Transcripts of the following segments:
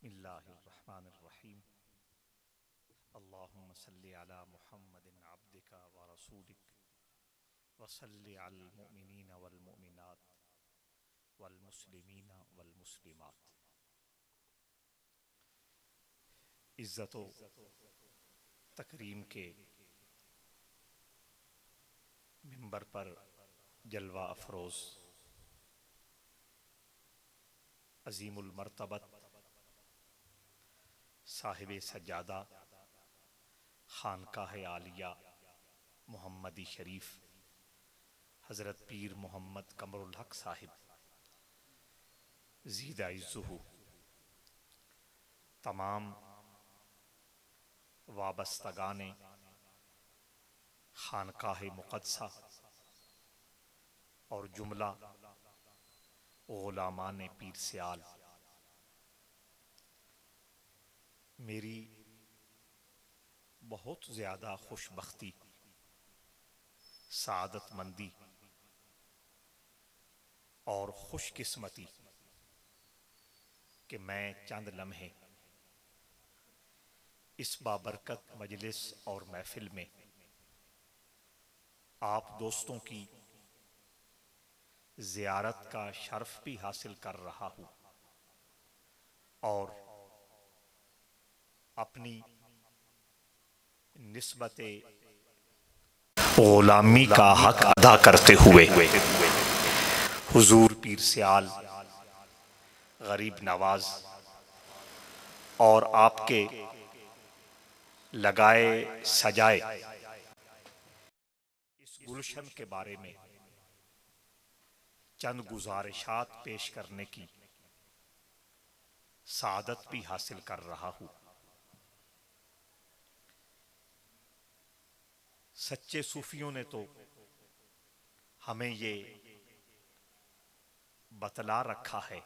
बिस्मिल्लाहिर्रहमानिर्रहीम। अल्लाहुम्मा सल्लि अला मुहम्मदिन अब्दिका व रसूलिक व सल्लि अलल मुमिनीन वल मुमिनात वल मुस्लिमीन वल मुस्लिमात। इज्जत व तकरीम के मिंबर पर जलवा अफरोज अजीमुल मर्तबत साहिब सज्जादा खानकाह आलिया मोहम्मदी शरीफ हज़रत पीर मोहम्मद कमरुल हक साहिब ज़ीदा इज़्ज़ुहु, तमाम वाबस्तगाने खानकाह मुक़द्दसा और जुमला ग़ुलामान पीर सियाल, मेरी बहुत ज़्यादा खुशबख्ती, सादतमंदी और खुशकिस्मती कि मैं चंद लम्हे इस बाबरकत मजलिस और महफिल में आप दोस्तों की ज़ियारत का शर्फ भी हासिल कर रहा हूँ और अपनी निस्बते ग़ुलामी का हक अदा करते हुए हुजूर पीर सियाल गरीब नवाज और आपके लगाए सजाए इस गुलशन के बारे में चंद गुजारिशात पेश करने की सादत भी हासिल कर रहा हूँ। सच्चे सूफियों ने तो हमें ये बतला रखा है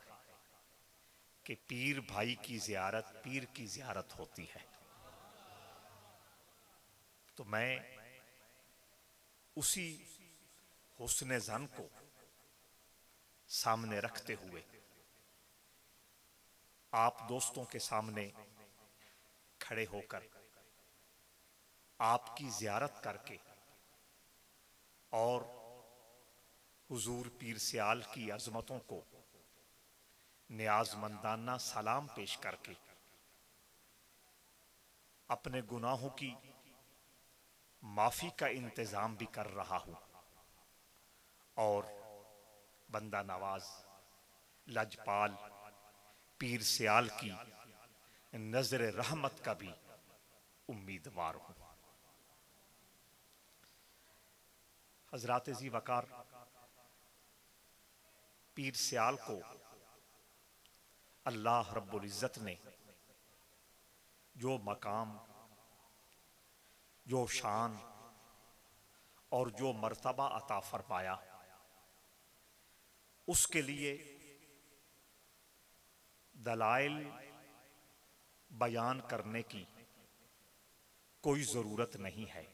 कि पीर भाई की ज़ियारत पीर की ज़ियारत होती है। तो मैं उसी हुस्न ज़न को सामने रखते हुए आप दोस्तों के सामने खड़े होकर आपकी ज़ियारत करके और हुजूर पीर सियाल की अज़मतों को नियाज़मंदाना सलाम पेश करके अपने गुनाहों की माफ़ी का इंतज़ाम भी कर रहा हूँ और बंदा नवाज लजपाल पीर सियाल की नज़र रहमत का भी उम्मीदवार हूँ। हज़रात ज़ी वकार, पीर सियाल को अल्लाह रब्बुल इज़्ज़त ने जो मकाम, जो शान और जो मर्तबा अता फरमाया, उसके लिए दलाइल बयान करने की कोई ज़रूरत नहीं है।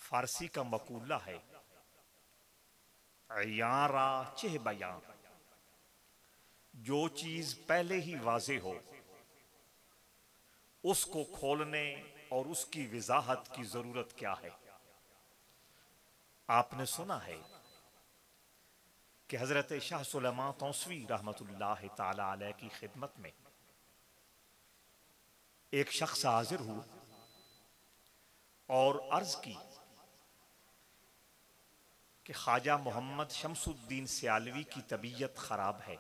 फारसी का मकूला है, अयारा चेह बयां, जो चीज पहले ही वाज़े हो उसको खोलने और उसकी वजाहत की जरूरत क्या है। आपने सुना है कि हजरत शाह सुलेमान तौसवी रहमतुल्लाह ताला अलैह की खिदमत में एक शख्स हाजिर हुआ और अर्ज की कि ख्वाजा मोहम्मद शमसुद्दीन सियालवी की तबीयत खराब है,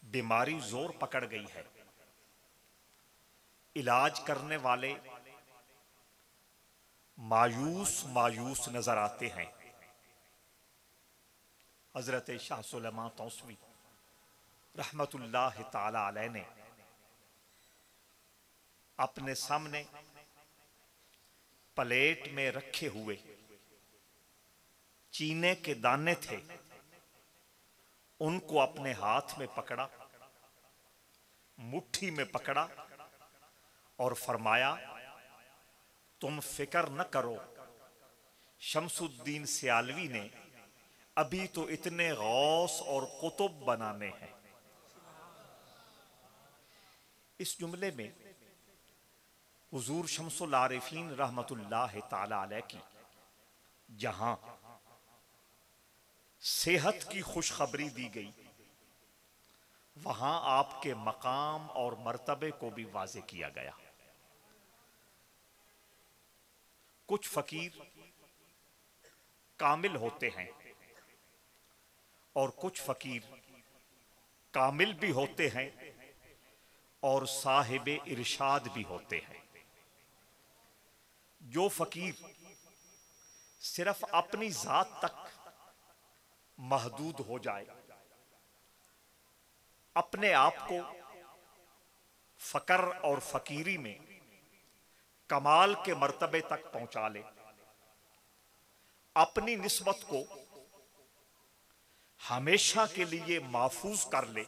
बीमारी जोर पकड़ गई है, इलाज करने वाले मायूस मायूस नजर आते हैं। हजरत शाह सुलेमान तौसवी रहमतुल्लाह ताला अलैह ने अपने सामने प्लेट में रखे हुए चीने के दाने थे, उनको अपने हाथ में पकड़ा, मुट्ठी में पकड़ा और फरमाया, तुम फिक्र न करो, शमसुद्दीन सियालवी ने अभी तो इतने गौस और कुतुब बनाने हैं। इस जुमले में हुजूर शम्सुल आरिफीन रहमतुल्लाह ताला अलैह की जहां सेहत की खुशखबरी दी गई, वहां आपके मकाम और मर्तबे को भी वाज़े किया गया। कुछ फकीर कामिल होते हैं और कुछ फकीर कामिल भी होते हैं और साहिब इरशाद भी होते हैं। जो फकीर सिर्फ अपनी जात तक महदूद हो जाए, अपने आप को फकर और फकीरी में कमाल के मर्तबे तक पहुंचा ले, अपनी निस्बत को हमेशा के लिए महफूज कर ले,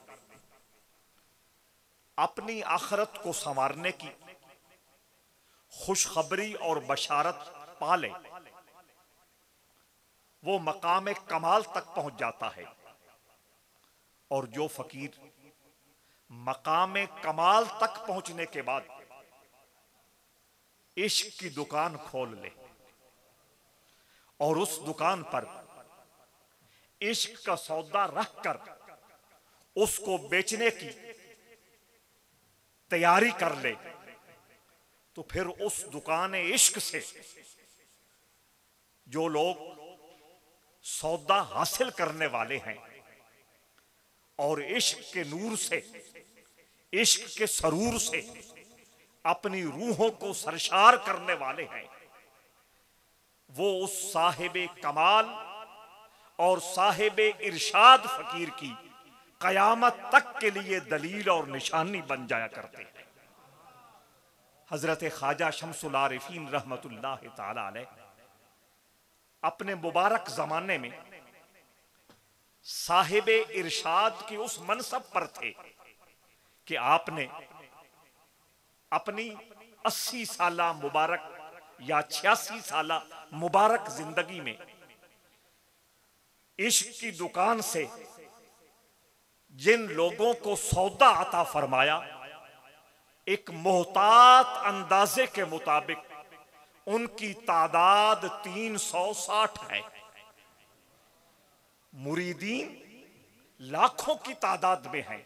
अपनी आखिरत को संवारने की खुशखबरी और बशारत पा ले, वो मकाम कमाल तक पहुंच जाता है। और जो फकीर मकाम कमाल तक पहुंचने के बाद इश्क की दुकान खोल ले और उस दुकान पर इश्क का सौदा रखकर उसको बेचने की तैयारी कर ले, तो फिर उस दुकान इश्क से जो लोग सौदा हासिल करने वाले हैं और इश्क के नूर से, इश्क के सरूर से अपनी रूहों को सरशार करने वाले हैं, वो उस साहिबे कमाल और साहिबे इरशाद फकीर की कयामत तक के लिए दलील और निशानी बन जाया करते हैं। हजरत ख्वाजा शम्सुल आरिफीन रहमतुल्लाह ताला अलैह अपने मुबारक जमाने में साहिबे इरशाद की उस मनसब पर थे कि आपने अपनी 80 साला मुबारक या 86 साला मुबारक जिंदगी में इश्क की दुकान से जिन लोगों को सौदा अता फरमाया, एक मोहतात अंदाजे के मुताबिक उनकी तादाद 360 है। मुरीदीन लाखों की तादाद में हैं,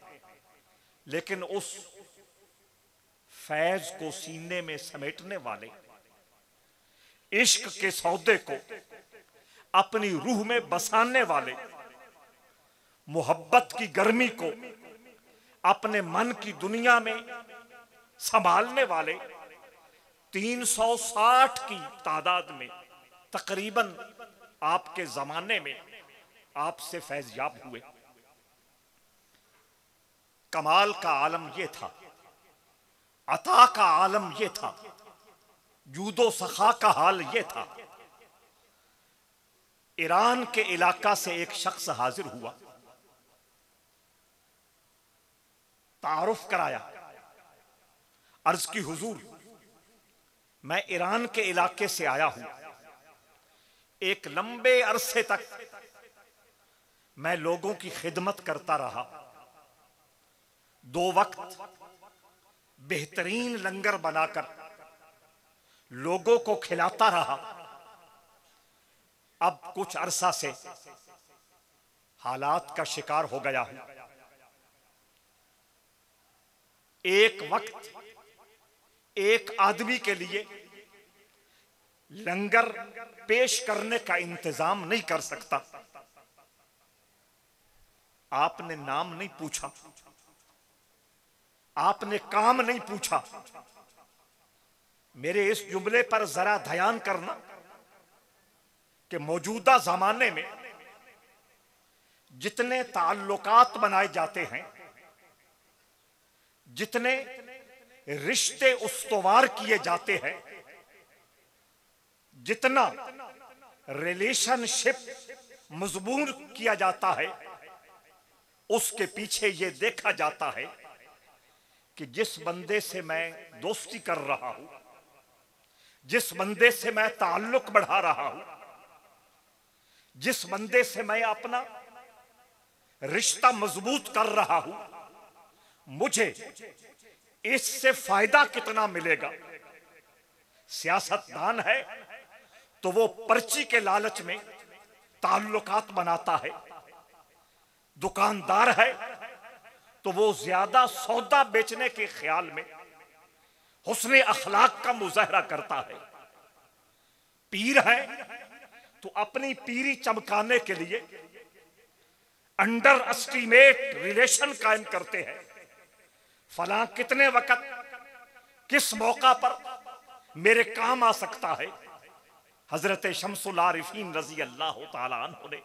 लेकिन उस फैज को सीने में समेटने वाले, इश्क के सौदे को अपनी रूह में बसाने वाले, मोहब्बत की गर्मी को अपने मन की दुनिया में संभालने वाले 360 की तादाद में तकरीबन आपके जमाने में आपसे फैज़याब हुए। कमाल का आलम यह था, अता का आलम यह था, जूदो सखा का हाल यह था। ईरान के इलाका से एक शख्स हाजिर हुआ, तारुफ कराया, अर्ज की हुजूर मैं ईरान के इलाके से आया हूं, एक लंबे अरसे तक मैं लोगों की खिदमत करता रहा, 2 वक्त बेहतरीन लंगर बनाकर लोगों को खिलाता रहा। अब कुछ अरसा से हालात का शिकार हो गया हूं। एक वक्त एक आदमी के लिए लंगर पेश करने का इंतजाम नहीं कर सकता। आपने नाम नहीं पूछा, आपने काम नहीं पूछा। मेरे इस जुमले पर जरा ध्यान करना कि मौजूदा जमाने में जितने ताल्लुकात बनाए जाते हैं, जितने रिश्ते उस्तवार किए जाते हैं, जितना रिलेशनशिप मजबूत किया जाता है, उसके पीछे यह देखा जाता है कि जिस बंदे से मैं दोस्ती कर रहा हूं, जिस बंदे से मैं ताल्लुक बढ़ा रहा हूं, जिस बंदे से मैं अपना रिश्ता मजबूत कर रहा हूं, मुझे इससे फायदा कितना मिलेगा। सियासतदान है तो वो पर्ची के लालच में ताल्लुकात बनाता है, दुकानदार है तो वो ज्यादा सौदा बेचने के ख्याल में हुस्ने अखलाक का मुजाहरा करता है। पीर है तो अपनी पीरी चमकाने के लिए अंडर एस्टिमेट रिलेशन कायम करते हैं। फलां कितने वक्त किस मौका पर मेरे काम आ सकता है। हजरत शम्सुल आरिफीन रजी अल्लाह ताला अन्हु ने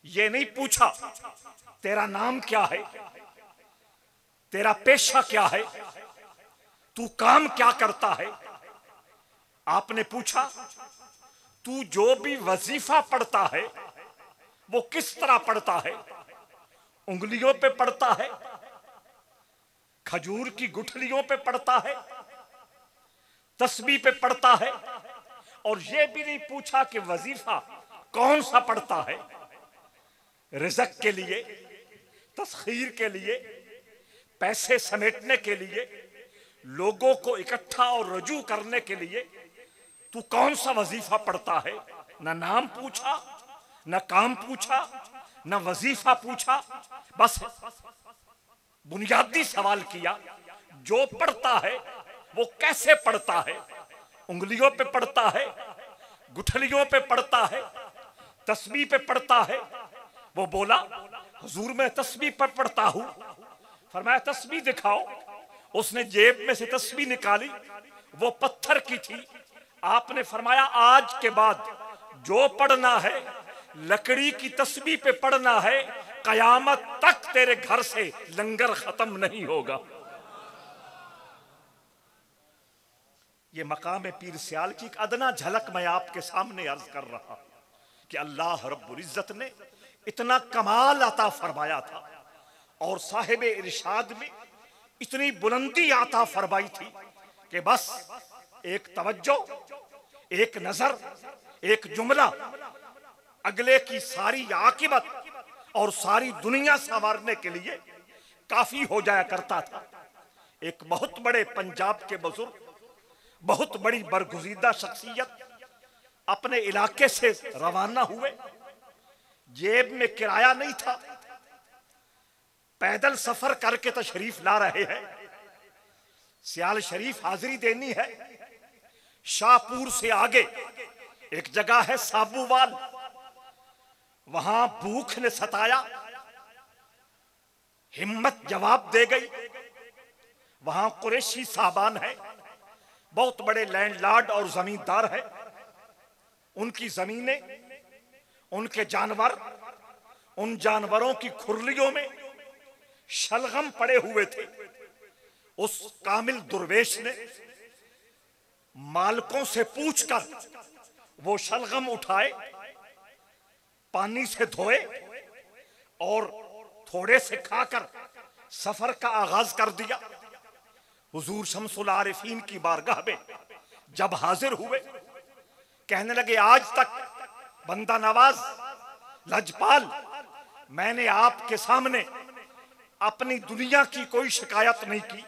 ये नहीं पूछा तेरा नाम क्या है, तेरा पेशा क्या है, तू काम क्या करता है। आपने पूछा तू जो भी वजीफा पढ़ता है वो किस तरह पढ़ता है, उंगलियों पे पढ़ता है, खजूर की गुठलियों पे पढ़ता है, तस्बीह पे पढ़ता है। और ये भी नहीं पूछा कि वजीफा कौन सा पढ़ता है, रिज़्क़ के लिए, तस्खीर के लिए, पैसे समेटने के लिए, लोगों को इकट्ठा और रजू करने के लिए तू कौन सा वजीफा पढ़ता है। न नाम पूछा, न काम पूछा, न वजीफा पूछा, बस बुनियादी सवाल किया जो पढ़ता है वो कैसे पढ़ता है, उंगलियों पे पढ़ता है, गुठलियों पे पढ़ता है, तस्बीह पे पढ़ता है। वो बोला हुजूर मैं तस्बीह पर पढ़ता हूं। फरमाया तस्बीह दिखाओ। उसने जेब में से तस्बीह निकाली, वो पत्थर की थी। आपने फरमाया आज के बाद जो पढ़ना है लकड़ी की तस्बीह पे पढ़ना है, कयामत तक तेरे घर से लंगर खत्म नहीं होगा। ये मकाम पीर सियाल की एक अदना झलक मैं आपके सामने अर्ज कर रहा हूं कि अल्लाह रब्बुल इज्जत ने इतना कमाल अता फरमाया था और साहिब इरशाद में इतनी बुलंदी अता फरमाई थी कि बस एक तवज्जो, एक नजर, एक जुमला अगले की सारी आकिबत और सारी दुनिया संवारने के लिए काफी हो जाया करता था। एक बहुत बड़े पंजाब के बुजुर्ग, बहुत बड़ी बरगुजीदा शख्सियत अपने इलाके से रवाना हुए। जेब में किराया नहीं था, पैदल सफर करके तशरीफ ला रहे हैं। सियाल शरीफ हाजिरी देनी है। शाहपुर से आगे एक जगह है साबूवाल, वहां भूख ने सताया, हिम्मत जवाब दे गई। वहां कुरैशी साहबान है, बहुत बड़े लैंडलॉर्ड और जमींदार है। उनकी जमीनें, उनके जानवर, उन जानवरों की खुरलियों में शलगम पड़े हुए थे। उस कामिल दुर्वेश ने मालकों से पूछकर वो शलगम उठाए, पानी से धोए और थोड़े से खाकर सफर का आगाज कर दिया। हुजूर शम्सुल आरिफीन की बारगाह में जब हाजिर हुए, कहने लगे आज तक बंदा नवाज लजपाल मैंने आपके सामने अपनी दुनिया की कोई शिकायत नहीं की,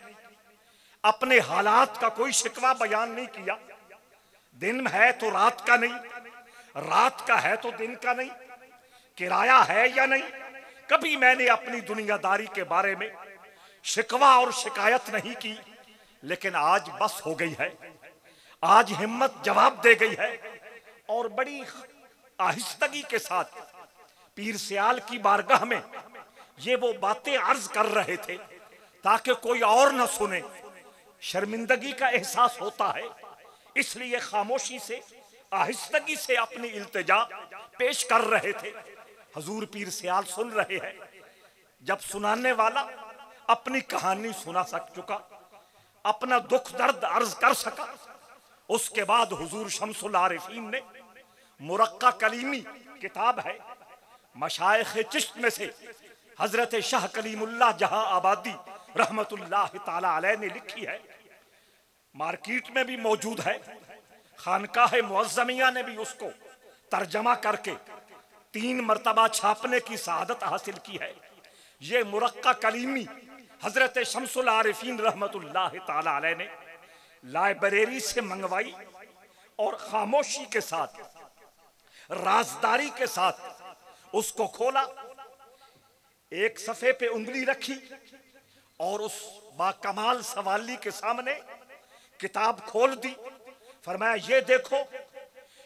अपने हालात का कोई शिकवा बयान नहीं किया। दिन है तो रात का नहीं, रात का है तो दिन का नहीं, किराया है या नहीं, कभी मैंने अपनी दुनियादारी के बारे में शिकवा और शिकायत नहीं की। लेकिन आज बस हो गई है, आज हिम्मत जवाब दे गई है। और बड़ी आहिस्तगी के साथ पीर सियाल की बारगाह में ये वो बातें अर्ज कर रहे थे ताकि कोई और न सुने। शर्मिंदगी का एहसास होता है, इसलिए खामोशी से, आहिस्तगी से अपनी इल्तिजा पेश कर रहे थे। हजूर पीर सियाल सुन रहे हैं। जब सुनाने वाला अपनी कहानी सुना सक चुका, अपना दुख दर्द अर्ज कर सका, उसके बाद हुजूर शम्सुल आरिफीन ने मुरक्का कलीमी किताब है, मशाइख चिश्त में से हजरत शाह कलीमुल्लाह जहां आबादी रहमतुल्लाह ताला अलैह ने लिखी है। मार्केट में भी मौजूद है। खानकाह मुअज़्ज़मिया ने भी उसको तर्जमा करके 3 मरतबा छापने की सआदत हासिल की है। ये मुरक्का कलीमी हजरत शम्सुल आरिफीन रहमतुल्लाह ताला अलैह ने लाइब्रेरी से मंगवाई और खामोशी के साथ, राजदारी के साथ उसको खोला, एक सफ़े पे उंगली रखी और उस बाकमाल सवाली के सामने किताब खोल दी। फरमाया ये देखो,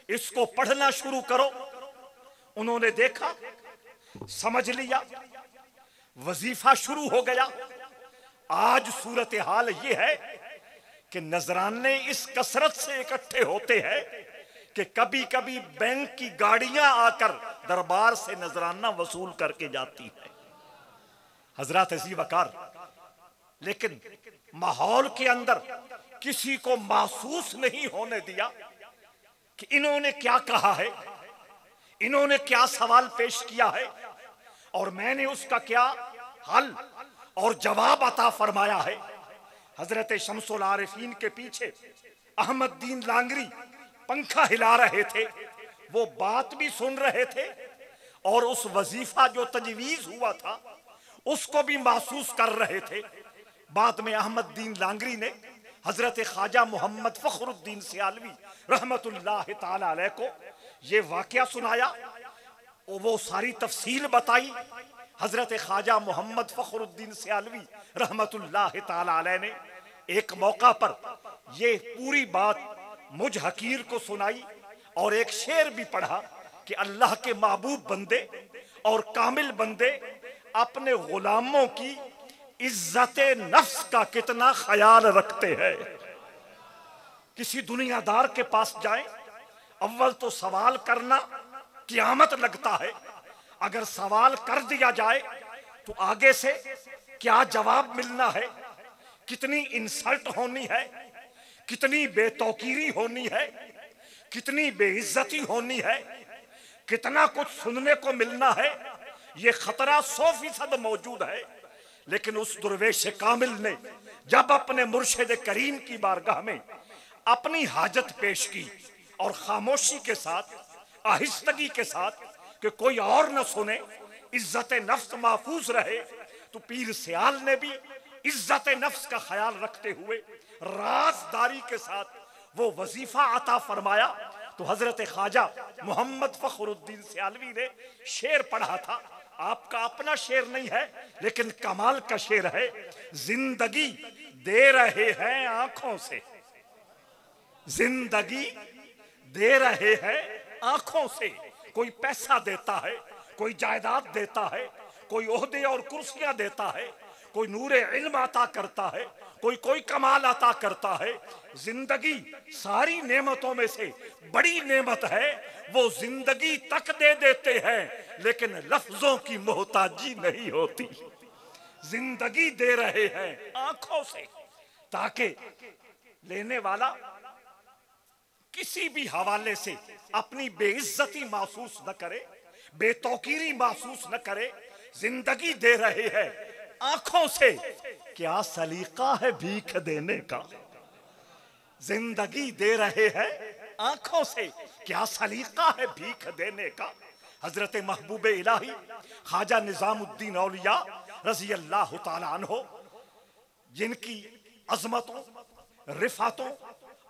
इसको पढ़ना शुरू करो। उन्होंने देखा, समझ लिया, वजीफा शुरू हो गया। आज सूरत हाल ये है कि नजराने इस कसरत से इकट्ठे होते हैं कि कभी कभी बैंक की गाड़ियां आकर दरबार से नजराना वसूल करके जाती है। हजरत अज़ी वकार, लेकिन माहौल के अंदर किसी को महसूस नहीं होने दिया कि इन्होंने क्या कहा है, इन्होंने क्या सवाल पेश किया है और मैंने उसका क्या हल और जवाब अता फरमाया है। हजरत शम्सुल आरिफीन के पीछे अहमद दीन लांगरी पंखा हिला रहे थे, वो बात भी सुन रहे थे और उस वजीफा जो तजवीज हुआ था उसको भी महसूस कर रहे थे। बाद में अहमद दीन लांगरी ने हजरत ख्वाजा मोहम्मद फखरुद्दीन सियालवी रहमतुल्लाह ताला अलैह को ये वाकया सुनाया और वो सारी तफसील बताई। हजरत ख्वाजा मोहम्मद फखरुद्दीन सियालवी रहमतुल्लाह ताला अलैह ने एक मौका पर ये पूरी बात मुझ हकीर को सुनाई और एक शेर भी पढ़ा कि अल्लाह के महबूब बंदे और कामिल बंदे अपने गुलामों की इज्जत नफ्स का कितना ख्याल रखते हैं। किसी दुनियादार के पास जाएं, अव्वल तो सवाल करना क़यामत लगता है। अगर सवाल कर दिया जाए तो आगे से क्या जवाब मिलना है, कितनी इंसल्ट होनी है, कितनी बेतौकीरी होनी है, कितनी बेइज्जती होनी है, कितना कुछ सुनने को मिलना है। ये खतरा 100% मौजूद है। लेकिन उस दुर्वेश कामिल ने जब अपने मुर्शिद करीम की बारगाह में अपनी हाजत पेश की और खामोशी के साथ, आहिस्तगी के साथ कि कोई और न सुने, इज्जत नफ्स महफूज रहे, तो पीर सियाल ने भी इज्जत नफ्स का ख्याल रखते हुए राजदारी के साथ वो वजीफा अता फरमाया। तो हजरत ख्वाजा मोहम्मद फखरुद्दीन सियालवी ने शेर पढ़ा था। आपका अपना शेर नहीं है लेकिन कमाल का शेर है। जिंदगी दे रहे हैं आंखों से, जिंदगी दे रहे हैं आंखों से। कोई पैसा देता है, कोई जायदाद देता है, कोई ओहदे और कुर्सियां देता है, कोई नूरे इल्म अता करता है, कोई कमाल अता करता है। जिंदगी सारी नेमतों में से बड़ी नेमत है, वो जिंदगी तक दे देते हैं लेकिन लफ्जों की मोहताजी नहीं होती। जिंदगी दे रहे हैं आंखों से ताकि लेने वाला किसी भी हवाले से अपनी बेइज्जती महसूस न करे, बेतौकीरी महसूस न करे। जिंदगी दे रहे हैं आंखों से, क्या सलीका है भीख देने का। जिंदगी दे रहे हैं आंखों से, क्या सलीका है भीख देने का। हजरत महबूब इलाही ख्वाजा निजामुद्दीन औलिया रज़ी अल्लाह ताला अन्हो, जिनकी अजमतों, रिफातों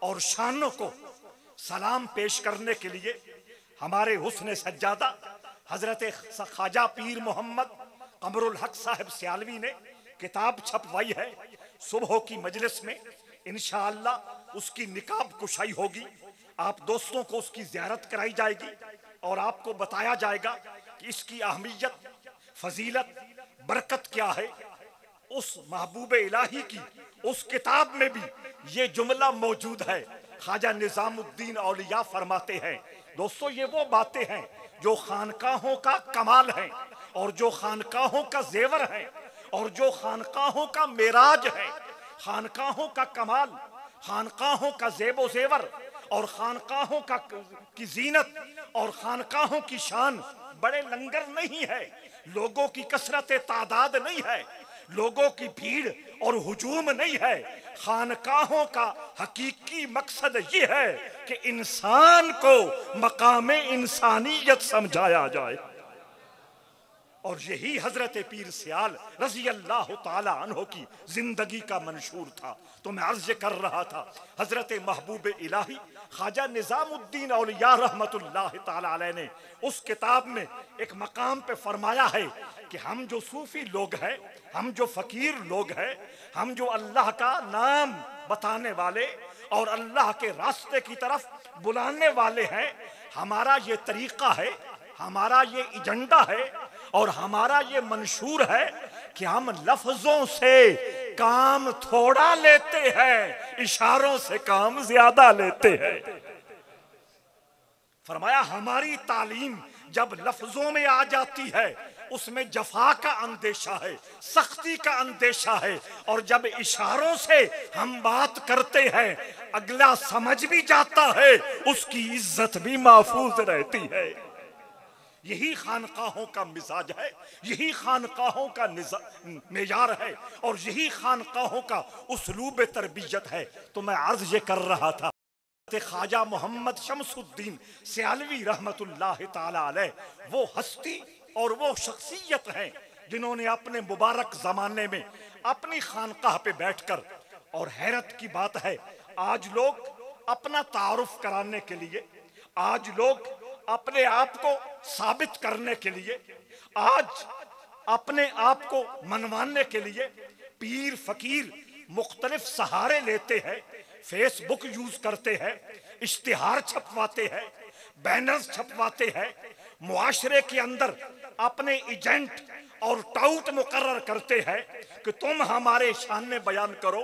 और शानों को सलाम पेश करने के लिए हमारे हुस्न सज्जादा हजरत ख्वाजा पीर मोहम्मद कमरुल हक साहब सियालवी ने किताब छपवाई है। सुबह की मजलिस में इंशाअल्लाह उसकी निकाब कुशाई होगी। आप दोस्तों को उसकी ज़ियारत कराई जाएगी और आपको बताया जाएगा कि इसकी अहमियत, फजीलत, बरकत क्या है। उस महबूब इलाही की उस किताब में भी ये जुमला मौजूद है। ख्वाजा निजामुद्दीन औलिया फरमाते हैं, दोस्तों ये वो बातें हैं जो खानकाहों का कमाल है और जो खानकाहों का जेवर है और जो खानकाहों का मेराज है। खानकाहों का कमाल, खानकाहों का जेबो जेवर और खानकाहों का की जीनत और खानकाहों की शान बड़े लंगर नहीं है, लोगों की कसरत तादाद नहीं है, लोगों की भीड़ और हुजूम नहीं है। खानकाहों का हकीकी मकसद ये है कि इंसान को मकामे इंसानियत समझाया जाए। और यही हजरत पीर सियाल रजी अल्लाह ताला अन्हो की जिंदगी का मंशूर था। तो मैं अर्ज कर रहा था, हजरत महबूब इलाही ख्वाजा निजामुद्दीन औलिया रहमतुल्लाह ताला अलैह ने उस किताब में एक मकाम पे फरमाया है कि हम जो सूफी लोग हैं, हम जो फकीर लोग हैं, हम जो अल्लाह का नाम बताने वाले और अल्लाह के रास्ते की तरफ बुलाने वाले हैं, हमारा ये तरीका है, हमारा ये एजेंडा है और हमारा ये मंशूर है कि हम लफ्जों से काम थोड़ा लेते हैं, इशारों से काम ज्यादा लेते हैं। फरमाया हमारी तालीम जब लफ्जों में आ जाती है उसमें जफा का अंदेशा है, सख्ती का अंदेशा है, और जब इशारों से हम बात करते हैं अगला समझ भी जाता है, उसकी इज्जत भी महफूज रहती है। यही खानकाहों का मिजाज है, यही खानकाहों का मेयार है और यही खानकाहों का उसलूब तरबियत है। तो मैं अर्ज ये कर रहा था, ख्वाजा मोहम्मद शमसुद्दीन सियालवी रहमतुल्लाह ताला अलैह वो हस्ती और वो शख्सियत हैं जिन्होंने अपने मुबारक जमाने में अपनी खानकाह पे बैठकर, और हैरत की बात है आज लोग अपना तारुफ कराने के लिए, आज लोग अपने आप को साबित करने के लिए, आज अपने आप को मनवाने के लिए पीर फकीर मुख्तलिफ सहारे लेते हैं, फेसबुक यूज करते हैं, इश्तिहार छपवाते हैं, बैनर्स छपवाते हैं, मुआशरे के अंदर अपने एजेंट और टाउट मुकर्रर करते हैं कि तुम हमारे शान बयान करो,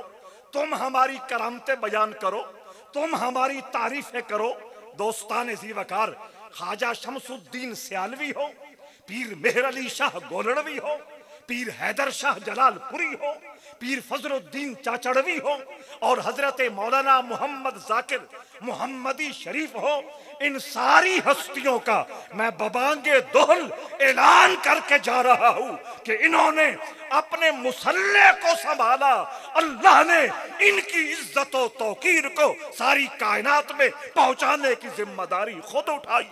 तुम हमारी करामतें बयान करो, तुम हमारी तारीफें करो। दोस्तान ज़ीवकार ख्वाजा शमसुद्दीन सियालवी हो, पीर मेहर अली शाह गोलड़वी हो, पीर हैदर शाह जलालपुरी हो, पीर फजलुद्दीन चाचड़वी हो और हजरत मौलाना मोहम्मद जाकिर मोहम्मदी शरीफ हो, इन सारी हस्तियों का मैं बबांगे दोहल ऐलान करके जा रहा हूं कि इन्होंने अपने मुसल्ले को संभाला, अल्लाह ने इनकी इज्जत और तौकीर को सारी कायनात में पहुंचाने की जिम्मेदारी खुद उठाई।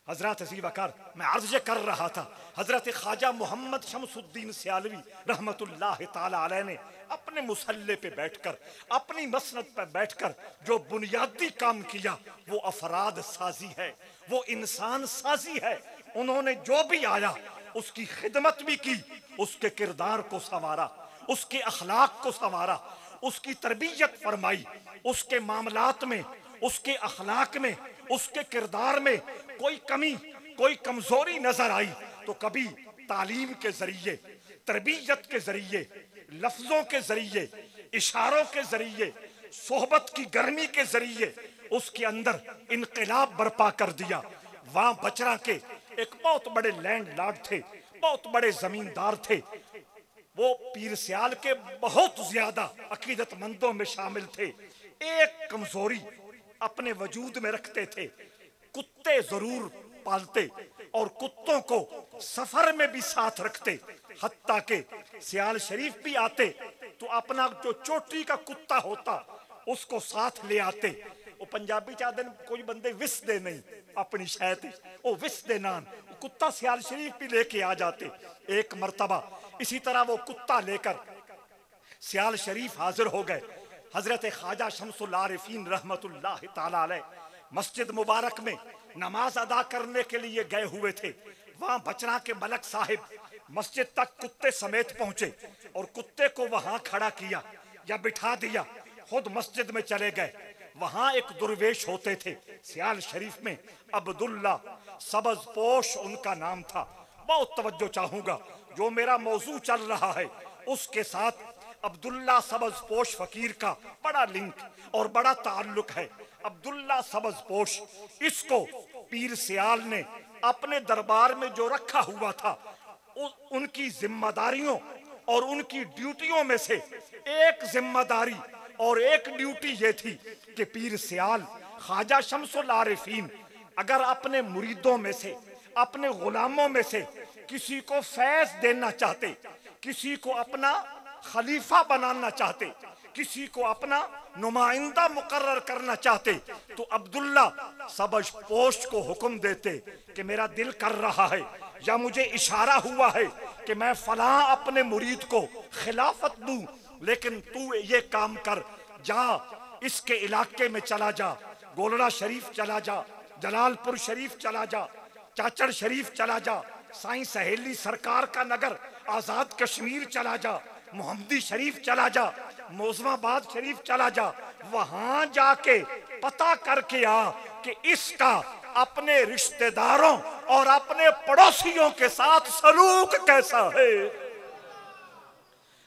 हजरत अज़ीवकार मैं अर्ज कर रहा था, हजरत ख्वाजा मोहम्मद शमसुद्दीन सियालवी रहमतुल्लाह ताला अलैह ने अपने मुसल्ले पे बैठकर, अपनी मसनद पे बैठकर जो बुनियादी काम किया वो अफराद साजी है, वो इंसान साजी है। उन्होंने जो भी आया उसकी खिदमत भी की, उसके किरदार को संवारा, उसके अखलाक को संवारा, उसकी तरबियत फरमाई, उसके मामलात में, उसके अखलाक में, उसके किरदार में कोई कमी, कोई कमजोरी नजर आई तो कभी तालीम के जरिए, तरबियत के जरिए, लफ्जों के जरिए, इशारों के जरिए, सोहबत की गर्मी के जरिए उसके अंदर इनकलाब बर्पा कर दिया। वहां बचरा के एक बहुत बड़े लैंड लॉर्ड थे, बहुत बड़े जमींदार थे, वो पीर सियाल के बहुत ज्यादा अकीदतमंदों में शामिल थे। एक कमजोरी अपने वजूद में रखते थे, कुत्ते जरूर पालते और कुत्तों को सफर में भी साथ रखते, हत्ता के सियाल शरीफ भी आते तो अपना जो चोटी का कुत्ता होता उसको साथ ले आते। वो पंजाबी चाहते कोई बंदे विस दे नहीं अपनी शायद वो विस दे नान, कुत्ता सियाल शरीफ भी लेके आ जाते। एक मर्तबा इसी तरह वो कुत्ता लेकर सियाल शरीफ हाजिर हो गए। हजरत ख्वाजा शमसुल आरिफीन रहमतुल्लाह ताला अलैह मस्जिद मुबारक में नमाज अदा करने के लिए गए हुए थे। वहां बचरा के मलक साहिब मस्जिद तक कुत्ते समेत पहुंचे और कुत्ते को वहां खड़ा किया या बिठा दिया, खुद मस्जिद में चले गए। वहां एक दुर्वेश होते थे सियाल शरीफ में, अब्दुल्ला सबजपोश उनका नाम था। बहुत तवज्जो चाहूंगा, जो मेरा मौजू चल रहा है उसके साथ अब्दुल्ला सबजपोश फकीर का बड़ा लिंक और बड़ा ताल्लुक है। अब्दुल्ला सबजपोश, इसको पीर सियाल ने अपने दरबार में जो रखा हुआ था उनकी जिम्मेदारियों और उनकी ड्यूटियों में से एक जिम्मेदारी और एक ड्यूटी ये थी कि पीर सियाल ख्वाजा शमसुल आरिफीन अगर अपने मुरीदों में से, अपने गुलामों में से किसी को फैज देना चाहते, किसी को अपना खलीफा बनाना चाहते, किसी को अपना नुमाइंदा मुकर्रर करना चाहते तो अब्दुल्ला सबज पोश को हुक्म देते कि मेरा दिल कर रहा है या मुझे इशारा हुआ है कि मैं फलां अपने मुरीद को खिलाफत दूं, लेकिन तू ये काम कर, जा इसके इलाके में चला जा, गोलड़ा शरीफ चला जा, जलालपुर शरीफ चला जा, चाचड़ शरीफ चला जा, साईं सहेली सरकार का नगर आजाद कश्मीर चला जा, मोहम्मदी शरीफ चला जा, मोजमाबाद शरीफ चला जा, वहां जाके पता करके आ कि इसका अपने रिश्तेदारों और अपने पड़ोसियों के साथ सलूक कैसा है,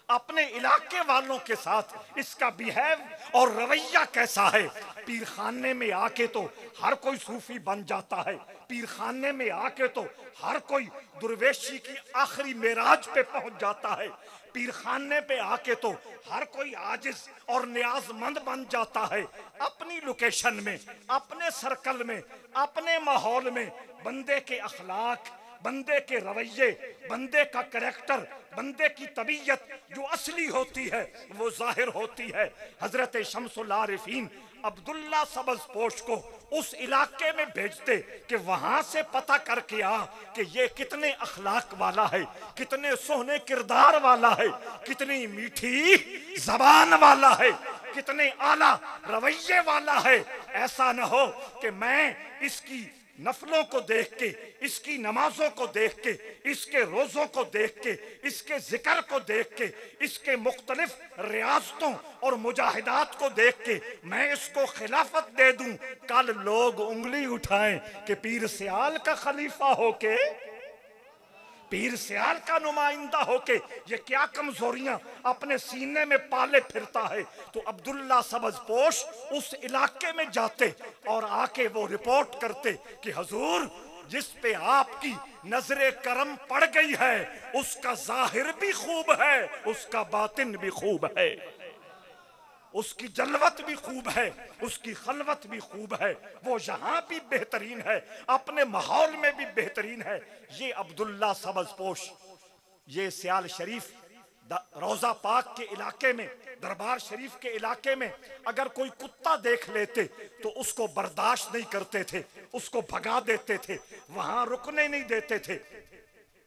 अपने इलाके वालों के साथ इसका बिहेव और रवैया कैसा है। पीर खाने में आके तो हर कोई सूफी बन जाता है, पीर खाने में आके तो हर कोई दुर्वेशी की आखिरी मेराज पे पहुंच जाता है, पीर खाने पे आके तो हर कोई आजिज और नियाजमंद बन जाता है। अपनी लोकेशन में, अपने सर्कल में, अपने माहौल में बंदे के अखलाक, बंदे के रवैये, बंदे का करैक्टर, बंदे की तबीयत जो असली होती है वो जाहिर होती है। हजरत शम्सुल आरिफीन अब्दुल्ला सबजपोश को उस इलाके में भेजते कि वहां से पता करके आ कि ये कितने अखलाक वाला है, कितने सोहने किरदार वाला है, कितनी मीठी जबान वाला है, कितने आला रवैये वाला है। ऐसा न हो कि मैं इसकी नफलों को देख के, इसकी नमाजों को देख के, इसके रोजों को देख के, इसके जिक्र को देख के, इसके मुख्तलिफ रियासतों और मुजाहिदात को देख के मैं इसको खिलाफत दे दूं, कल लोग उंगली उठाएं कि पीर सियाल का खलीफा होके, पीर सियाल का नुमाइंदा होके ये क्या कमजोरियां अपने सीने में पाले फिरता है। तो अब्दुल्ला सबजपोश उस इलाके में जाते और आके वो रिपोर्ट करते कि हुजूर, जिस पे आपकी नजरे करम पड़ गई है उसका जाहिर भी खूब है, उसका बातिन भी खूब है, उसकी जलवत भी खूब है, उसकी खलवत भी खूब है, वो यहाँ भी बेहतरीन है, अपने माहौल में भी बेहतरीन है। ये अब्दुल्ला सबजपोश ये सियाल शरीफ रोजा पाक के इलाके में, दरबार शरीफ के इलाके में अगर कोई कुत्ता देख लेते तो उसको बर्दाश्त नहीं करते थे, उसको भगा देते थे, वहां रुकने नहीं देते थे।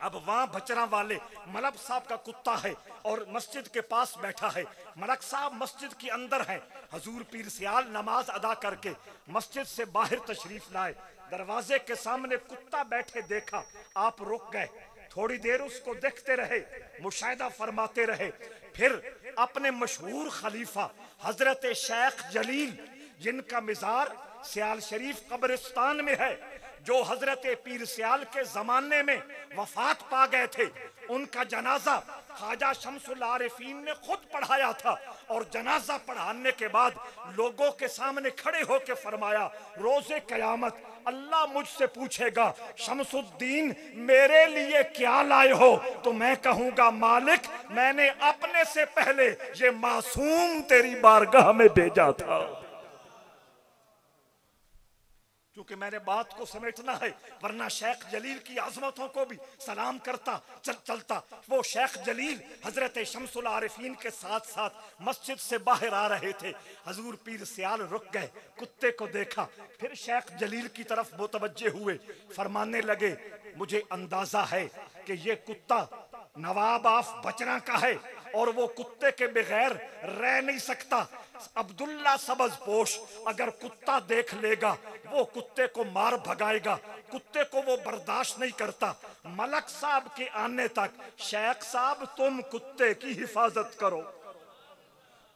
अब वहां बचरा वाले मलब साहब का कुत्ता है और मस्जिद के पास बैठा है, मलक साहब मस्जिद के अंदर है, हजूर पीर सियाल नमाज अदा करके मस्जिद से बाहर तशरीफ लाए, दरवाजे के सामने कुत्ता बैठे देखा, आप रुक गए, थोड़ी देर उसको देखते रहे, मुशाहिदा फरमाते रहे, फिर अपने मशहूर खलीफा हजरत शेख जलील जिनका मिजार सियाल शरीफ कब्रिस्तान में है, जो हजरत पीर सियाल के जमाने में वफात पा गए थे, उनका जनाजा ख्वाजा शम्सुल आरिफीन ने खुद पढ़ाया था और जनाजा पढ़ाने के बाद लोगों के सामने खड़े होकर फरमाया, रोजे कयामत अल्लाह मुझसे पूछेगा शमसुद्दीन मेरे लिए क्या लाए हो, तो मैं कहूंगा मालिक मैंने अपने से पहले ये मासूम तेरी बारगाह में भेजा था, क्योंकि मैंने बात को समेटना है, वरना शेख जलील की आजमतों को भी सलाम करता चलता। वो शेख जलील हजरत शम्सुल आरिफीन के साथ साथ मस्जिद से बाहर आ रहे थे, हजूर पीर सियाल रुक गए, कुत्ते को देखा, फिर शेख जलील की तरफ मुतवज्जे हुए, फरमाने लगे, मुझे अंदाजा है कि ये कुत्ता नवाब ऑफ बचरा का है और वो कुत्ते के बगैर रह नहीं सकता। अब्दुल्ला सबजपोश अगर कुत्ता देख लेगा वो कुत्ते को मार भगाएगा, कुत्ते को वो बर्दाश्त नहीं करता। मलक साहब के आने तक शेख साहब तुम कुत्ते की हिफाजत करो,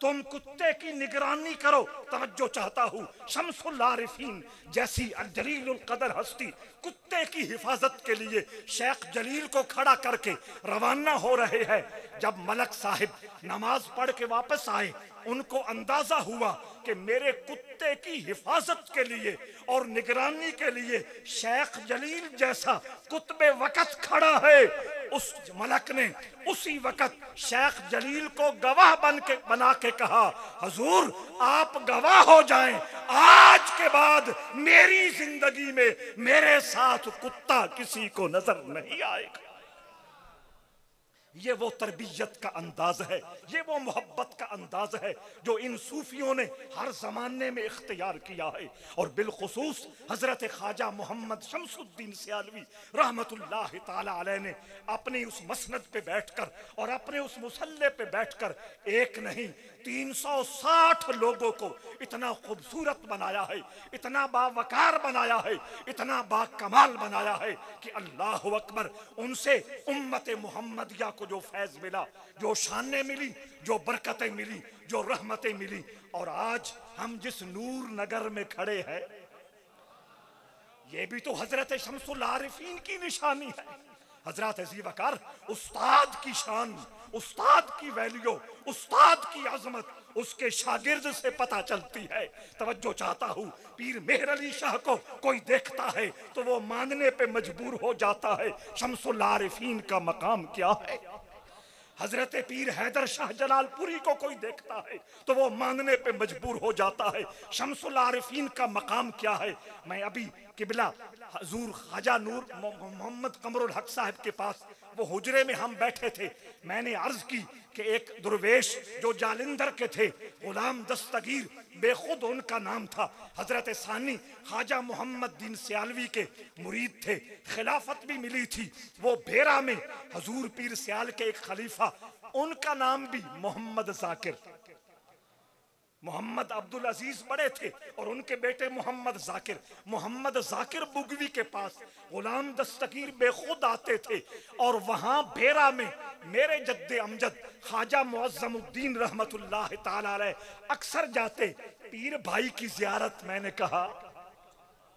तुम कुत्ते की निगरानी करो, तवज्जो चाहता हूँ। शम्सुल आरिफीन जैसी जलीलुल कदर हस्ती कुत्ते की हिफाजत के लिए शेख जलील को खड़ा करके रवाना हो रहे हैं। जब मलक साहिब नमाज पढ़ के वापस आए, उनको अंदाजा हुआ कि मेरे कुत्ते की हिफाजत के लिए और निगरानी के लिए शेख जलील जैसा कुतबे वक़्त खड़ा है। उस मलक ने उसी वक़्त शेख जलील को गवाह बना के कहा, हुजूर आप गवाह हो जाएं, आज के बाद मेरी जिंदगी में मेरे साथ कुत्ता किसी को नजर नहीं आएगा। ये वो तरबियत का अंदाज है, ये वो मोहब्बत का अंदाज है जो इन सूफियों ने हर जमाने में इख्तियार किया है। और बिलखुसूस हजरत ख्वाजा मोहम्मद शमसुद्दीन सियालवी रहमतुल्लाह ताला अलैह ने अपनी उस मसनद पे बैठकर और अपने उस मुसल्ले पे बैठकर एक नहीं 360 लोगों को इतना खूबसूरत बनाया है, इतना बावकार बनाया है, इतना बाकमाल बनाया है कि अल्लाह अकबर। उनसे उम्मत मुहम्मदिया को जो फैज मिला, जो शानें मिली, जो बरकतें मिली, जो रहमतें मिली, और आज हम जिस नूर नगर में खड़े हैं ये भी तो हजरत शमसुल आरिफीन की निशानी है। हजरत अज़ी वकार, उस्ताद की शान, उस्ताद की वैल्यू, उस्ताद की अजमत उसके शागिर्द से पता चलती है। तवज्जो चाहता हूँ, पीर मेहर अली शाह को कोई देखता है तो वो मानने पे मजबूर हो जाता है शमसुल आरिफीन का मकाम क्या है। हजरत पीर हैदर शाह जलालपुरी को कोई देखता है तो वो मानने पे मजबूर हो जाता है शमसुल आरिफीन का मकाम क्या है। मैं अभी किबला हजूर ख्वाजा नूर मोहम्मद कमरुल हक साहब के पास वो हुजरे में हम बैठे थे, मैंने अर्ज की कि एक दुर्वेश जो जालिंदर के थे, गुलाम दस्तगीर बेखुद उनका नाम था, हजरत सानी ख्वाजा मोहम्मद दीन सियालवी के मुरीद थे, खिलाफत भी मिली थी। वो भेरा में हजूर पीर सियाल के एक खलीफा, उनका नाम भी मोहम्मद जाकिर, मोहम्मद अब्दुल अजीज बड़े थे और उनके बेटे मोहम्मद जाकिर। मोहम्मद जाकिर बुगवी के पास गुलाम दस्तगीर बेखुद आते थे और वहां भेरा में मेरे जद्दे अमजद ख्वाजा मुअज्जमुद्दीन रहमतुल्लाह ताला अलैह अक्सर जाते। पीर भाई की जियारत, मैंने कहा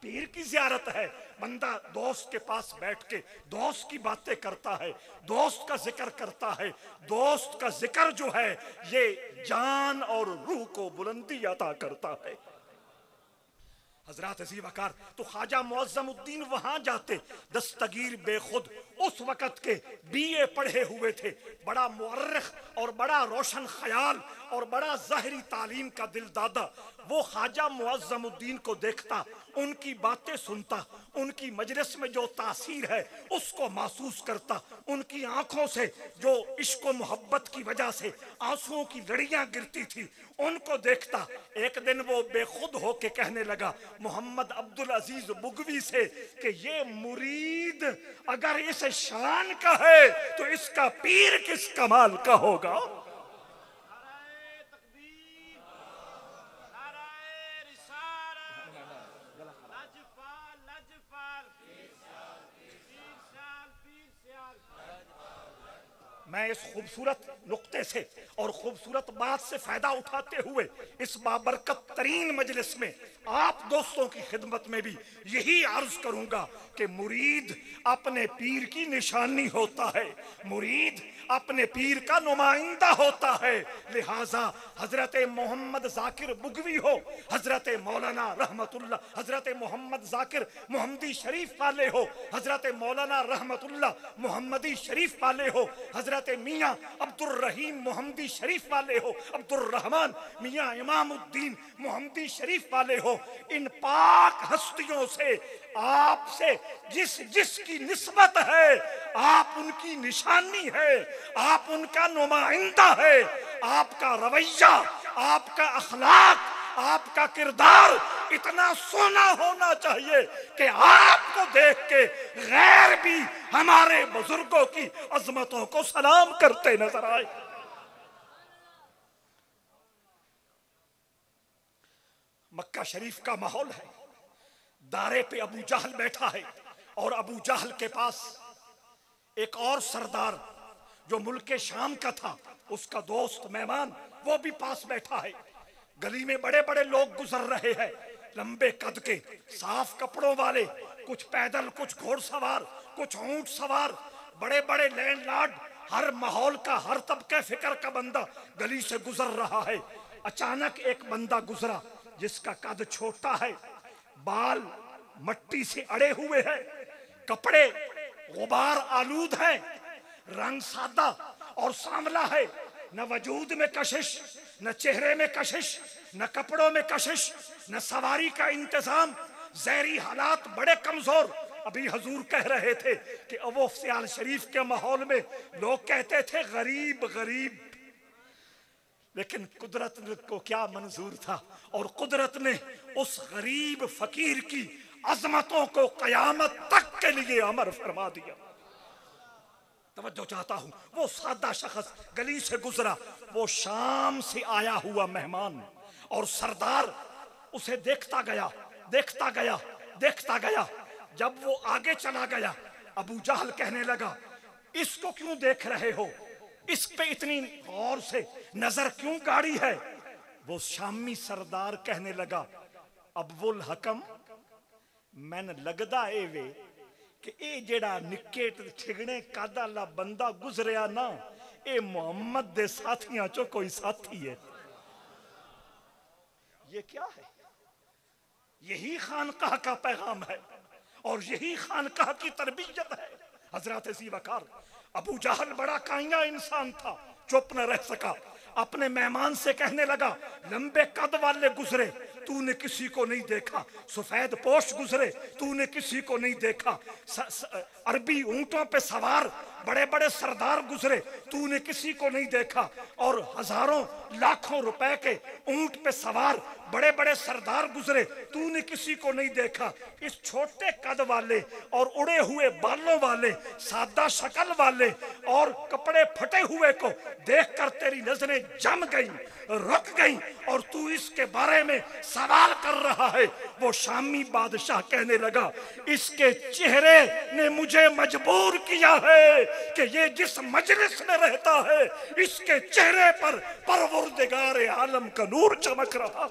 पीर की जियारत है, बंदा दोस्त के पास बैठ के दोस्त की बातें करता है, दोस्त का जिक्र करता है। दोस्त का जिक्र जो है ये जान और रूह को बुलंदी अता करता है। हजरत अज़ी वकार तो ख्वाजा मुअज्जमुद्दीन वहां जाते। दस्तगीर बेखुद उस वक़्त के बीए पढ़े हुए थे, बड़ा मुअर्रिख और बड़ा रोशन ख्याल और बड़ा ज़ाहिरी तालीम का दिलदादा। वो ख्वाजा मुअज्जमुद्दीन को देखता, उनकी बातें सुनता, उनकी मजलिस में जो तासीर है उसको महसूस करता, उनकी आंखों से जो इश्क व मोहब्बत की वजह से आंसुओं की लड़ियां गिरती थी उनको देखता। एक दिन वो बेखुद होके कहने लगा मोहम्मद अब्दुल अजीज बुगवी से कि ये मुरीद अगर इस शान का है तो इसका पीर किस कमाल का होगा। मैं इस खूबसूरत नुक्ते से और खूबसूरत बात से फायदा उठाते हुए इस बाबरकत तरीन मजलिस में आप दोस्तों की खिदमत में भी यही अर्ज करूंगा कि मुरीद अपने पीर की निशानी होता है, मुरीद अपने पीर का नुमाइंदा होता है। लिहाजा हजरत मोहम्मद जाकिर बुगवी हो, हजरत मौलाना रहमतुल्लाह, हजरत मोहम्मद जाकिर मोहम्मदी शरीफ वाले हो, हजरत मौलाना रहमतुल्लाह मोहम्मदी शरीफ वाले हो, हजरत मियाँ अब्दुल रहीम मोहम्मदी शरीफ वाले हो, अब्दुल रहमान मियाँ इमामुद्दीन मोहम्मदी शरीफ वाले हो। इन पाक हस्तियों से आपसे जिसकी निस्बत है आप उनकी निशानी है, आप उनका नुमाइंदा है। आपका रवैया, आपका अखलाक, आपका किरदार इतना सोना होना चाहिए कि आपको देख के गैर भी हमारे बुजुर्गों की अजमतों को सलाम करते नजर आए। मक्का शरीफ का माहौल है, दारे पे अबू जहल बैठा है और अबू जहल के पास एक और सरदार जो मुल्क शाम का था, उसका दोस्त मेहमान वो भी पास बैठा है। गली में बड़े बड़े लोग गुजर रहे हैं, लंबे कद के, साफ कपड़ों वाले, कुछ पैदल, कुछ घोड़सवार, कुछ ऊंट सवार, बड़े बड़े लैंडलॉर्ड, हर माहौल का, हर तबके फिक्र का बंदा गली से गुजर रहा है। अचानक एक बंदा गुजरा जिसका कद छोटा है, बाल मट्टी से अड़े हुए हैं, कपड़े गुबार आलूद हैं, रंग सादा और सांवला है, न वजूद में कशिश, न चेहरे में कशिश, न कपड़ों में कशिश, न सवारी का इंतजाम, जहरी हालात, बड़े कमजोर। अभी हजूर कह रहे थे कि अबू सियाल शरीफ के माहौल में लोग कहते थे गरीब गरीब, लेकिन कुदरत को क्या मंजूर था और कुदरत ने उस गरीब फकीर की अजमतों को कयामत तक के लिए अमर फरमा दिया। तवज्जो चाहता हूं, वो सादा शख्स गली से गुजरा, वो शाम से आया हुआ मेहमान, और सरदार उसे देखता गया देखता गया देखता गया। जब वो आगे चला गया, अबू जहल कहने लगा, इसको क्यों देख रहे हो, इस पे इतनी गौर से नजर क्यों गाड़ी है। वो शामी सरदार कहने लगा, अबुल हकम मैन लगदा ए वे कि ए जेड़ा निक्के ठिगणे कद वाला बंदा गुजरिया ना, ए मोहम्मद दे साथियां चो कोई साथी है। ये क्या है? यही खानकाह का पैगाम है और यही खानकाह की तरबियत है। हजरत अबू बकर, अबू जहल बड़ा काइया इंसान था, चुप न रह सका, अपने मेहमान से कहने लगा, लंबे कद वाले गुजरे तूने किसी को नहीं देखा, सफेद पोश गुजरे तूने किसी को नहीं देखा, अरबी ऊंटों पे सवार बड़े बड़े सरदार गुजरे तूने किसी को नहीं देखा, और हजारों लाखों रुपए के ऊंट पे सवार बड़े बड़े सरदार गुजरे तूने किसी को नहीं देखा। इस छोटे कद वाले और उड़े हुए बालों वाले, सादा शक्ल वाले और कपड़े फटे हुए को देखकर तेरी नजरें जम गई, रुक गई, और तू इसके बारे में सवाल कर रहा है। वो शामी बादशाह कहने लगा, इसके चेहरे ने मुझे मजबूर किया है कि ये जिस मजलिस में रहता है इसके चेहरे पर परवरदिगार आलम का नूर चमक रहा।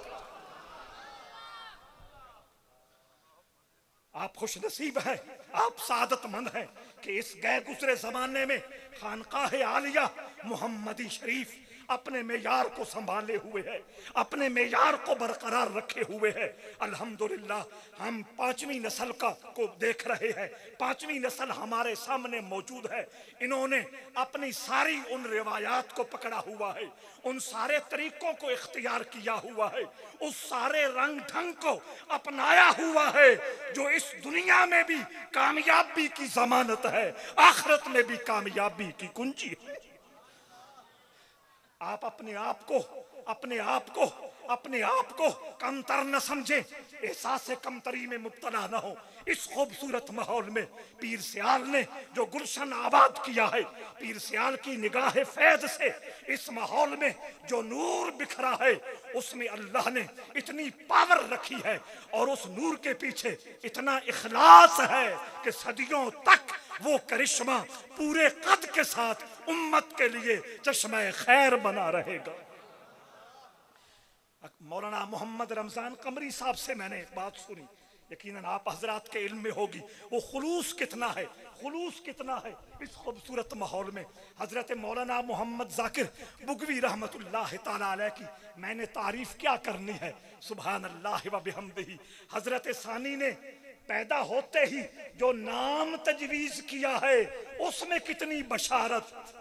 आप खुश नसीब हैं, आप सादतमंद हैं कि इस गए गुजरे जमाने में खानकाह आलिया मोहम्मदी शरीफ अपने मेयार को संभाले हुए है, अपने मेयार को बरकरार रखे हुए है। अल्हम्दुलिल्लाह हम पांचवी नस्ल को देख रहे हैं, पांचवी नस्ल हमारे सामने मौजूद है। इन्होंने अपनी सारी उन रिवायात को पकड़ा हुआ है, उन सारे तरीकों को इख्तियार किया हुआ है, उस सारे रंग ढंग को अपनाया हुआ है जो इस दुनिया में भी कामयाबी की जमानत है, आखिरत में भी कामयाबी की कुंजी है। आप अपने आप को कमतर न समझे, एहसास कमतरी में मुब्तला न हो। इस खूबसूरत माहौल में पीर सियाल ने जो गुलशन आबाद किया है, पीर सियाल की निगाह फैज से इस माहौल में जो नूर बिखरा है, उसमें अल्लाह ने इतनी पावर रखी है और उस नूर के पीछे इतना इखलास है कि सदियों तक वो करिश्मा पूरे कद के साथ उम्मत के लिए चश्मे खैर बना रहेगा। मौलाना मोहम्मद रमजान कमरी साहब से मैंने एक बात सुनी, यकीनन आप हजरात के इल्म में होगी, वो खुलूस कितना है, खुलूस कितना है इस खूबसूरत माहौल में। हजरत मौलाना मोहम्मद जाकिर बुगवी रहमतुल्लाह ताला अलैह की मैंने तारीफ क्या करनी है, सुभान अल्लाह व बिहम्दिही। हजरत सानी ने पैदा होते ही जो नाम तजवीज किया है उसमें कितनी बशारत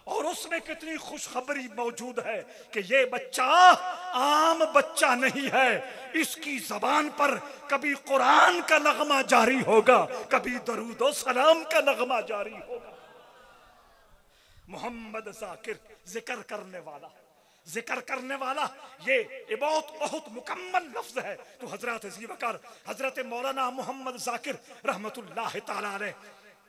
और उसमें कितनी खुशखबरी मौजूद है कि ये बच्चा आम बच्चा नहीं है, इसकी जबान पर कभी कुरान का नगमा जारी होगा, कभी दरूद और सलाम का नगमा जारी होगा। मोहम्मद जाकिर जिक्र करने वाला ये बहुत मुकम्मल लफ्ज है। तो हजरत अबू बकर, हजरत मौलाना मोहम्मद जाकिर रहमतुल्लाह ताला अलैह,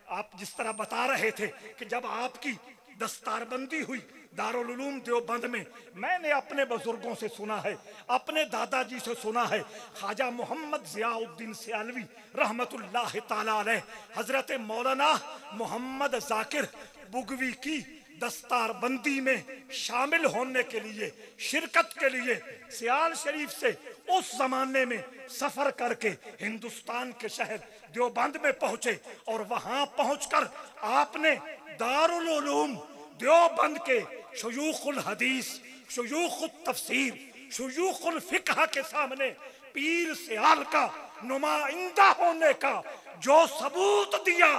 आप जिस तरह बता रहे थे कि जब आपकी दस्तारबंदी हुई दारुल उलूम देवबंद में, मैंने अपने बुजुर्गों से सुना है, अपने दादाजी से सुना है, ख्वाजा मोहम्मद जियाउद्दीन सियालवी रहमतुल्लाह ताला अलैह हजरत मौलाना मोहम्मद जाकिर बुगवी की दस्तारबंदी में शामिल होने के लिए, शिरकत के लिए सियाल शरीफ से उस जमाने में सफर करके हिंदुस्तान के शहर देवबंद में पहुंचे और वहां पहुंचकर आपने दारुल उलूम देवबंद के शुयूखुल हदीस, शुयूखुल तफसीर, शुयूखुल फिक्ह के सामने पीर सियाल का नुमाइंदा होने का जो सबूत दिया,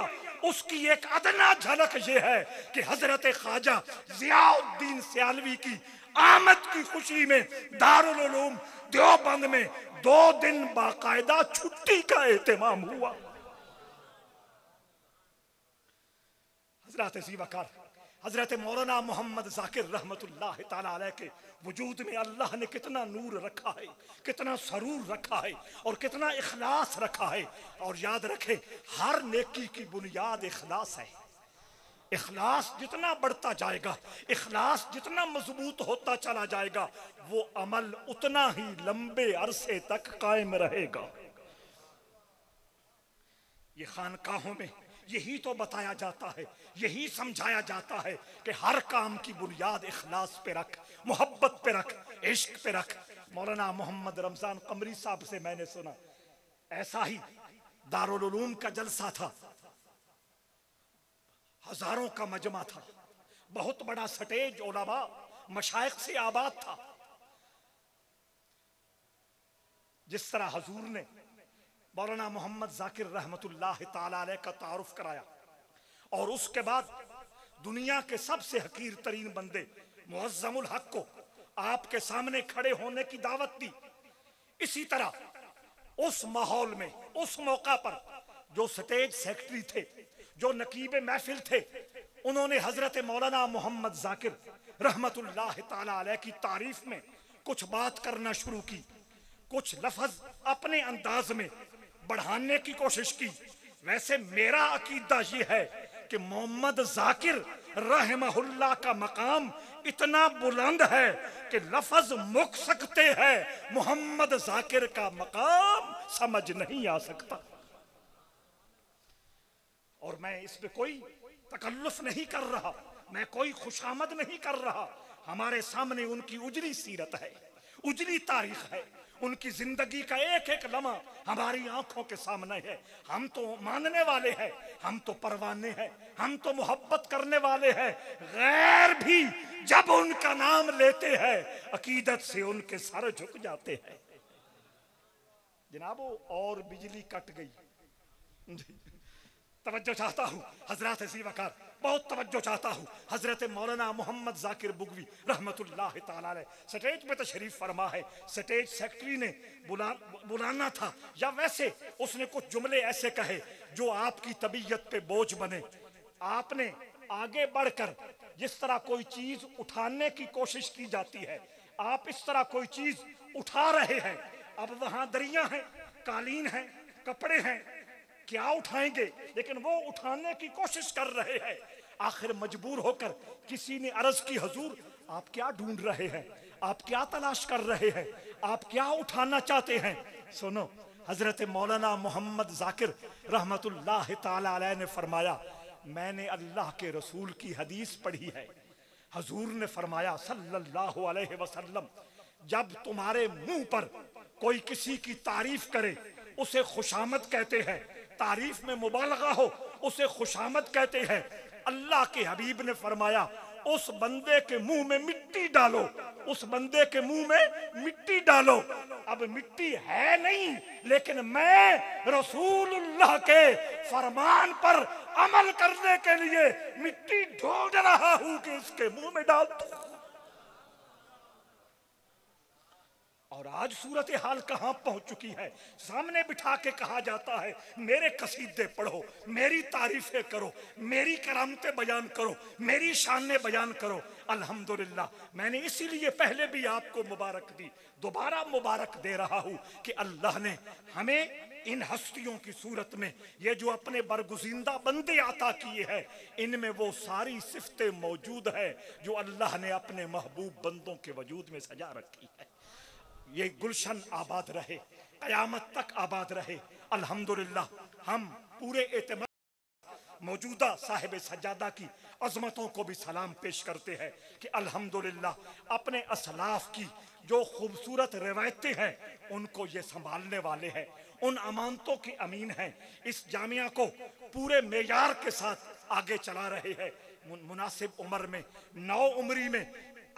उसकी एक अदना झलक ये है कि हजरत ख्वाजा जियाउद्दीन सियालवी की आमद की खुशी में दारुल उलूम देवबंद में 2 दिन बाकायदा छुट्टी का एहतमाम हुआ। हजरत ज़ीवकार हजरत मौलाना मोहम्मद जाकिर रहमतुल्लाह ताला अलैह के वजूद में अल्लाह ने कितना नूर रखा है, कितना सरूर रखा है और कितना इखलास रखा है। और याद रखे, हर नेकी की बुनियाद इखलास है। इखलास जितना बढ़ता जाएगा, इखलास जितना मजबूत होता चला जाएगा, वो अमल उतना ही लंबे अरसे तक कायम रहेगा। ये खानकाहों में यही तो बताया जाता है, यही समझाया जाता है कि हर काम की बुनियाद इखलास पे रख, मोहब्बत पे रख, इश्क पे रख। मौलाना मोहम्मद रमजान कमरी साहब से मैंने सुना, ऐसा ही दारुल उलूम का जलसा था, हजारों का मजमा था, बहुत बड़ा स्टेज, उलमा मशाइख से आबाद था। जिस तरह हुजूर ने मौलाना मोहम्मद जाकिर रहमतुल्लाह ताला अलैह का तारुफ कराया और उसके बाद दुनिया के सबसे हकीर तरीन बंदे मुअज्जमुल हक को आपके सामने खड़े होने की दावत दी, इसी तरह उस माहौल में, उस मौका पर जो स्टेज सेक्रेटरी थे, जो नकीब महफिल थे, उन्होंने हजरत मौलाना मोहम्मद जाकिर रहमतुल्लाह ताला अलैह की तारीफ में कुछ बात करना शुरू की, कुछ लफ्ज अपने अंदाज में बढ़ाने की कोशिश की। वैसे मेरा अकीदा ये है कि मोहम्मद जाकिर रहमहुल्लाह का मकाम इतना बुलंद है कि लफ्ज मुक सकते हैं, मोहम्मद जाकिर का मकाम समझ नहीं आ सकता। और मैं इस पे कोई तकल्लुफ नहीं कर रहा, मैं कोई खुशामद नहीं कर रहा। हमारे सामने उनकी उजली सीरत है, उजली तारीख है, उनकी जिंदगी का एक एक लम्हा हमारी आंखों के सामने है। हम तो मानने वाले हैं, हम तो परवाने हैं, हम तो मोहब्बत करने वाले हैं। गैर भी जब उनका नाम लेते हैं, अकीदत से उनके सर झुक जाते हैं। जनाबो, और बिजली कट गई। तवज्जो चाहता हूँ हजरत ज़ीवकार, बहुत तवज्जो चाहता हूँ। हजरत मौलाना मोहम्मद जाकिर बुगवी रहमतुल्लाह ताला अलैह स्टेज पे तशरीफ फरमा है। स्टेज सेक्रेटरी ने बुलाना था, या वैसे उसने कुछ जुमले ऐसे कहे जो आपकी तबीयत पे बोझ बने। आपने आगे बढ़कर जिस तरह कोई चीज उठाने की कोशिश की जाती है, आप इस तरह कोई चीज उठा रहे हैं। अब वहां दरिया है, कालीन है, कपड़े हैं, क्या उठाएंगे, लेकिन वो उठाने की कोशिश कर रहे हैं। आखिर मजबूर होकर किसी ने अर्ज की, हुजूर आप क्या ढूंढ रहे हैं, आप क्या तलाश कर रहे हैं, आप क्या उठाना चाहते हैं। सुनो, हजरत मौलाना मोहम्मद जाकिर रहमतुल्लाह ताला अलैह ने फरमाया, मैंने अल्लाह के रसूल की हदीस पढ़ी है। हुजूर ने फरमाया सल्लल्लाहु अलैहि वसल्लम, जब तुम्हारे मुंह पर कोई किसी की तारीफ करे उसे खुशामद कहते हैं, तारीफ में मुबालगा हो उसे खुशामद कहते हैं। अल्लाह के हबीब ने फरमाया, उस बंदे के मुंह में मिट्टी डालो, उस बंदे के मुंह में मिट्टी डालो। अब मिट्टी है नहीं, लेकिन मैं रसूलुल्लाह के फरमान पर अमल करने के लिए मिट्टी ढूंढ रहा हूं कि इसके मुंह में डाल दूं। और आज सूरत हाल कहां पहुंच चुकी है, सामने बिठा के कहा जाता है मेरे कसीदे पढ़ो, मेरी तारीफें करो, मेरी करामतें बयान करो, मेरी शानें बयान करो। अल्हम्दुलिल्लाह, मैंने इसीलिए पहले भी आपको मुबारक दी, दोबारा मुबारक दे रहा हूं कि अल्लाह ने हमें इन हस्तियों की सूरत में ये जो अपने बरगुजिंदा बंदे अता किए हैं, इनमें वो सारी सिफतें मौजूद है जो अल्लाह ने अपने महबूब बंदों के वजूद में सजा रखी है। ये गुलशन आबाद रहे, कयामत तक आबाद रहे। अल्हम्दुलिल्लाह, हम पूरे एतमाद मौजूदा साहिब सज्जादा की अजमतों को भी सलाम पेश करते हैं कि अल्हम्दुलिल्लाह अपने असलाफ की जो खूबसूरत रिवायतें हैं उनको ये संभालने वाले हैं, उन अमानतों की अमीन हैं। इस जामिया को पूरे मेयार के साथ आगे चला रहे हैं। मुनासिब उम्र में, नौ उम्री में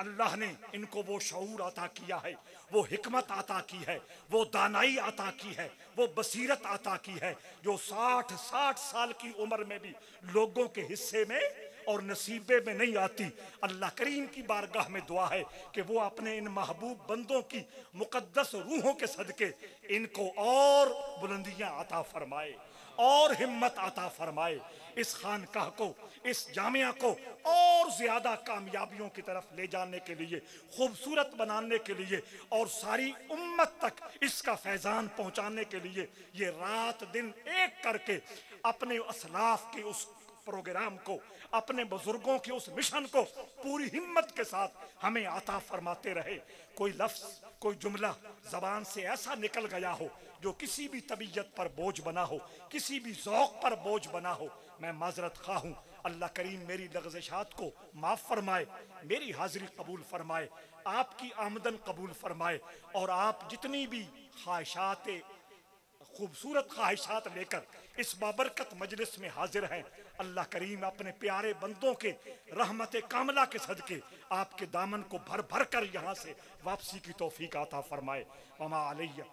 अल्लाह ने इनको वो शऊर अता किया है, वो हिकमत अता की है, वो दानाई अता की है, वो बसीरत अता की है जो 60 साल की उम्र में भी लोगों के हिस्से में और नसीबे में नहीं आती। अल्लाह करीम की बारगाह में दुआ है कि वो अपने इन महबूब बंदों की मुकद्दस रूहों के सदके इनको और बुलंदियां अता फरमाए और हिम्मत अता फरमाए। इस खानकाह को, इस जामिया को और ज्यादा कामयाबियों की तरफ ले जाने के लिए, खूबसूरत बनाने के लिए और सारी उम्मत तक इसका फैजान पहुंचाने के लिए ये रात दिन एक करके अपने असलाफ के उस प्रोग्राम को, अपने बुजुर्गों के उस मिशन को पूरी हिम्मत के साथ हमें अता फरमाते रहे। कोई लफ्ज, कोई जुमला जबान से ऐसा निकल गया हो जो किसी भी तबीयत पर बोझ बना हो, किसी भी ज़ौक़ पर बोझ बना हो, मैं माजरत खा हूँ। अल्लाह करीम मेरी लग़ज़शात को माफ़ फरमाए, मेरी हाज़िरी कबूल फरमाए, आपकी आमदन कबूल फरमाए और आप जितनी भी ख्वाहिशात, खूबसूरत ख्वाहिशात लेकर इस बाबरकत मजलिस में हाजिर हैं, अल्लाह करीम अपने प्यारे बंदों के रहमत कामला के सदके आपके दामन को भर भर कर यहाँ से वापसी की तौफीक अता फरमाए। वमा अलैया